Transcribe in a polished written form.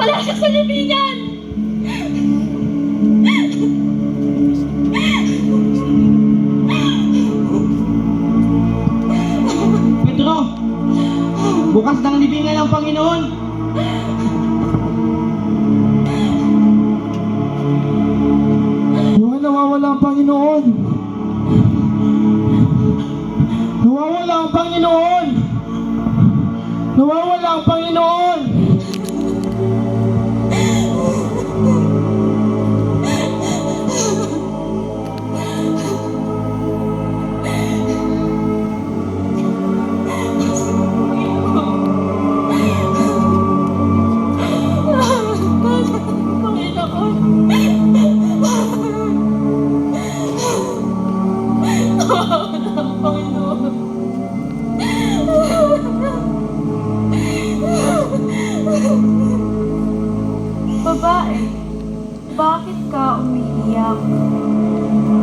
Wala siya sa libingan! Pedro! Bukas ng libingan ng Panginoon! Nawawala ang Panginoon! Nawawala ang Panginoon! Nawawala ang Panginoon! Babae, bakit ka umiiyak?